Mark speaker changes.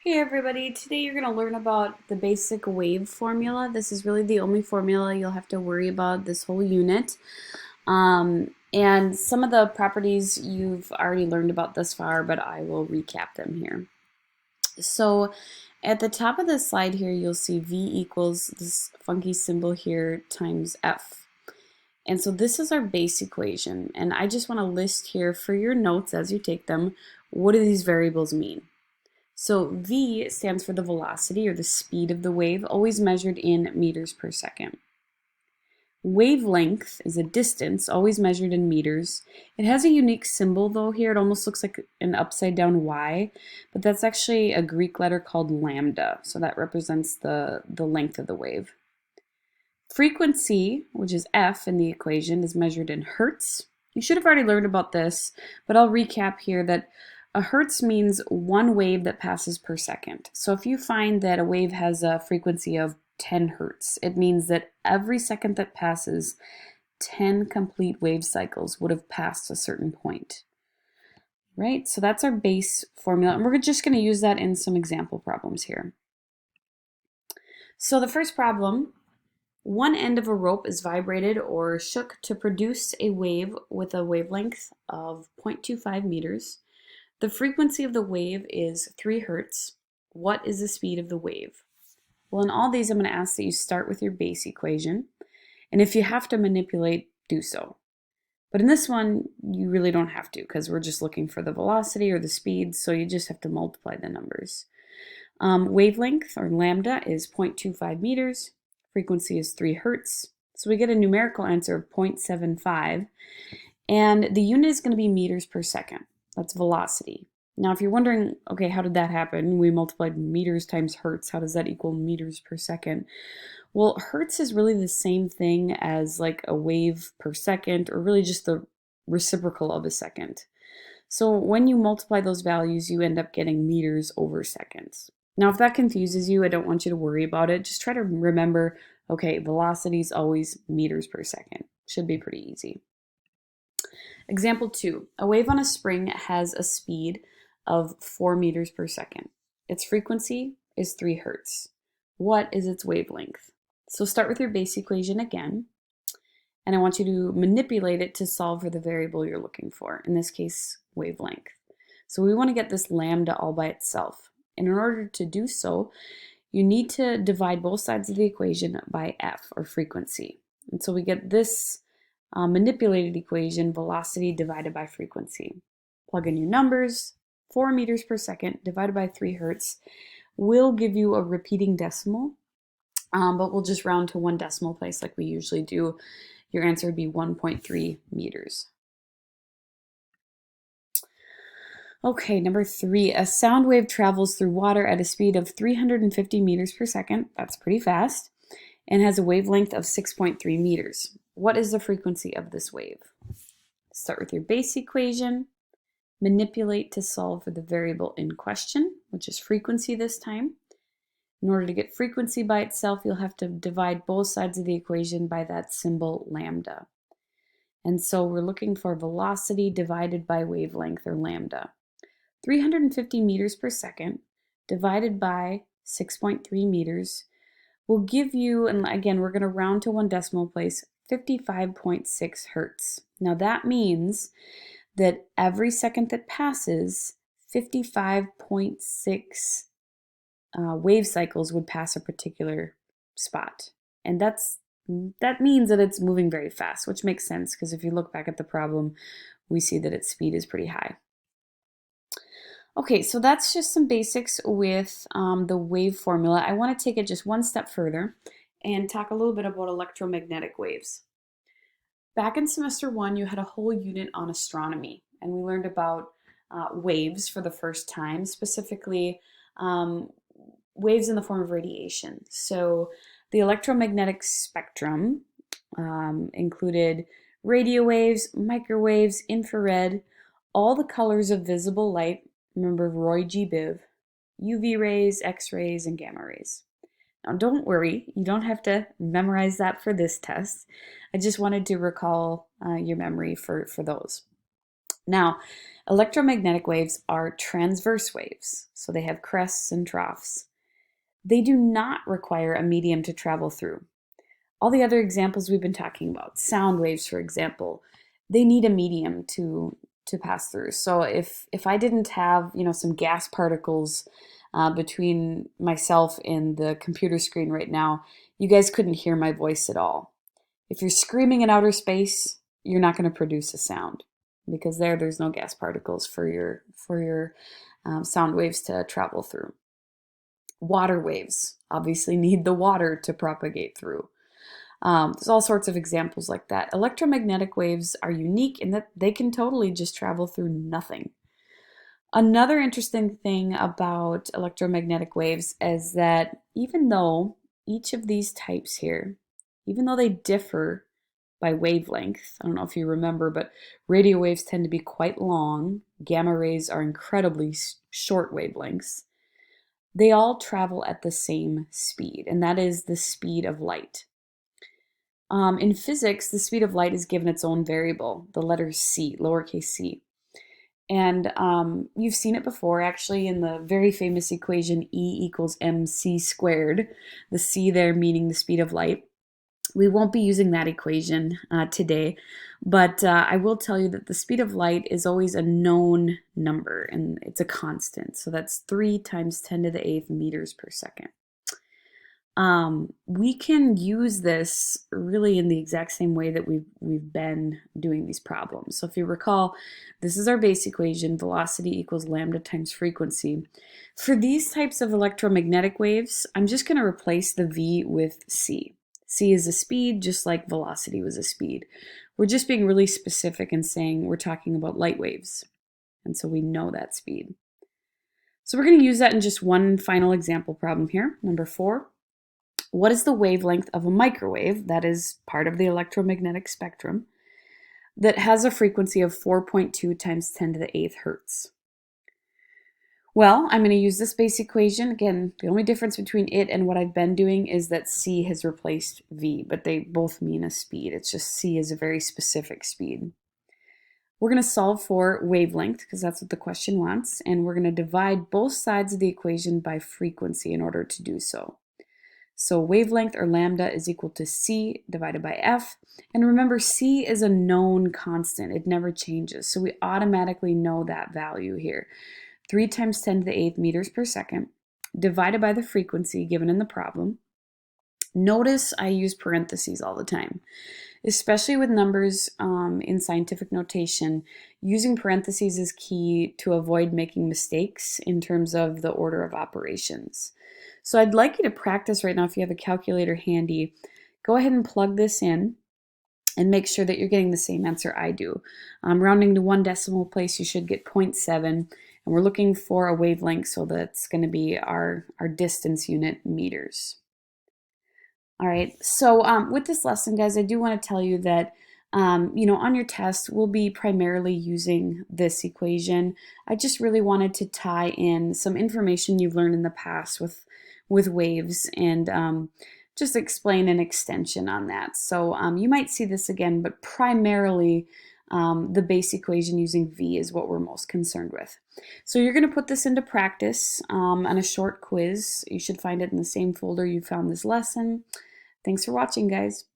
Speaker 1: Hey everybody, today you're going to learn about the basic wave formula. This is really the only formula you'll have to worry about this whole unit. And some of the properties you've already learned about thus far, but I will recap them here. So at the top of the slide here, you'll see V equals this funky symbol here times F. And so this is our base equation. And I just want to list here for your notes as you take them, what do these variables mean? So V stands for the velocity or the speed of the wave, always measured in meters per second. Wavelength is a distance, always measured in meters. It has a unique symbol though here. It almost looks like an upside down Y, but that's actually a Greek letter called lambda. So that represents the length of the wave. Frequency, which is F in the equation, is measured in hertz. You should have already learned about this, but I'll recap here that a hertz means one wave that passes per second. So if you find that a wave has a frequency of 10 hertz, it means that every second that passes, 10 complete wave cycles would have passed a certain point. Right? So that's our base formula, and we're just going to use that in some example problems here. So the first problem, one end of a rope is vibrated or shook to produce a wave with a wavelength of 0.25 meters. The frequency of the wave is 3 hertz. What is the speed of the wave? Well, in all these, I'm going to ask that you start with your base equation. And if you have to manipulate, do so. But in this one, you really don't have to because we're just looking for the velocity or the speed, so you just have to multiply the numbers. Wavelength, or lambda, is 0.25 meters. Frequency is 3 hertz. So we get a numerical answer of 0.75. And the unit is going to be meters per second. That's velocity. Now, if you're wondering, okay, how did that happen? We multiplied meters times hertz. How does that equal meters per second? Well, hertz is really the same thing as like a wave per second, or really just the reciprocal of a second. So when you multiply those values, you end up getting meters over seconds. Now, if that confuses you, I don't want you to worry about it. Just try to remember, okay, velocity is always meters per second. Should be pretty easy. Example 2, a wave on a spring has a speed of 4 meters per second. Its frequency is 3 hertz. What is its wavelength? So start with your base equation again, and I want you to manipulate it to solve for the variable you're looking for, in this case, wavelength. So we want to get this lambda all by itself. And in order to do so, you need to divide both sides of the equation by F, or frequency. And so we get this manipulated equation, velocity divided by frequency. Plug in your numbers, 4 meters per second divided by 3 hertz will give you a repeating decimal, but we'll just round to one decimal place like we usually do. Your answer would be 1.3 meters. Okay, number 3, a sound wave travels through water at a speed of 350 meters per second, that's pretty fast, and has a wavelength of 6.3 meters. What is the frequency of this wave? Start with your base equation, manipulate to solve for the variable in question, which is frequency this time. In order to get frequency by itself, you'll have to divide both sides of the equation by that symbol lambda. And so we're looking for velocity divided by wavelength, or lambda. 350 meters per second divided by 6.3 meters will give you, and again, we're going to round to one decimal place, 55.6 hertz. Now that means that every second that passes, 55.6 wave cycles would pass a particular spot. And that means that it's moving very fast, which makes sense because if you look back at the problem, we see that its speed is pretty high. Okay, so that's just some basics with the wave formula. I want to take it just one step further and talk a little bit about electromagnetic waves. Back in semester 1, you had a whole unit on astronomy, and we learned about waves for the first time, specifically waves in the form of radiation. So the electromagnetic spectrum included radio waves, microwaves, infrared, all the colors of visible light. Remember Roy G. Biv, UV rays, X-rays, and gamma rays. Now don't worry, you don't have to memorize that for this test. I just wanted to recall your memory for those. Now, electromagnetic waves are transverse waves, so they have crests and troughs. They do not require a medium to travel through. All the other examples we've been talking about, sound waves, for example, they need a medium to pass through. So if I didn't have, some gas particles between myself and the computer screen right now, you guys couldn't hear my voice at all. If you're screaming in outer space, you're not going to produce a sound because there's no gas particles for your sound waves to travel through. Water waves obviously need the water to propagate through. There's all sorts of examples like that. Electromagnetic waves are unique in that they can totally just travel through nothing. Another interesting thing about electromagnetic waves is that even though each of these types here, even though they differ by wavelength, I don't know if you remember, but radio waves tend to be quite long. Gamma rays are incredibly short wavelengths. They all travel at the same speed, and that is the speed of light. In physics, the speed of light is given its own variable, the letter c, lowercase c. And you've seen it before, actually, in the very famous equation E equals mc squared, the c there meaning the speed of light. We won't be using that equation today, but I will tell you that the speed of light is always a known number, and it's a constant. So that's 3 times 10 to the 8th meters per second. We can use this really in the exact same way that we've been doing these problems. So if you recall, this is our base equation, velocity equals lambda times frequency. For these types of electromagnetic waves, I'm just going to replace the v with c. C is a speed, just like velocity was a speed. We're just being really specific and saying we're talking about light waves. And so we know that speed. So we're going to use that in just one final example problem here, number 4. What is the wavelength of a microwave, that is part of the electromagnetic spectrum, that has a frequency of 4.2 times 10 to the 8th hertz? Well, I'm going to use this base equation. Again, the only difference between it and what I've been doing is that c has replaced v, but they both mean a speed. It's just c is a very specific speed. We're going to solve for wavelength because that's what the question wants, and we're going to divide both sides of the equation by frequency in order to do so. So wavelength, or lambda, is equal to c divided by f. And remember, c is a known constant. It never changes. So we automatically know that value here. 3 times 10 to the 8th meters per second divided by the frequency given in the problem. Notice I use parentheses all the time. Especially with numbers in scientific notation, using parentheses is key to avoid making mistakes in terms of the order of operations. So I'd like you to practice right now, if you have a calculator handy, go ahead and plug this in and make sure that you're getting the same answer I do. Rounding to 1 decimal place, you should get 0.7, and we're looking for a wavelength, so that's going to be our distance unit, meters. All right, so with this lesson, guys, I do want to tell you that on your test, we'll be primarily using this equation. I just really wanted to tie in some information you've learned in the past with waves and just explain an extension on that. So you might see this again, but primarily the base equation using v is what we're most concerned with. So you're going to put this into practice on a short quiz. You should find it in the same folder you found this lesson. Thanks for watching, guys.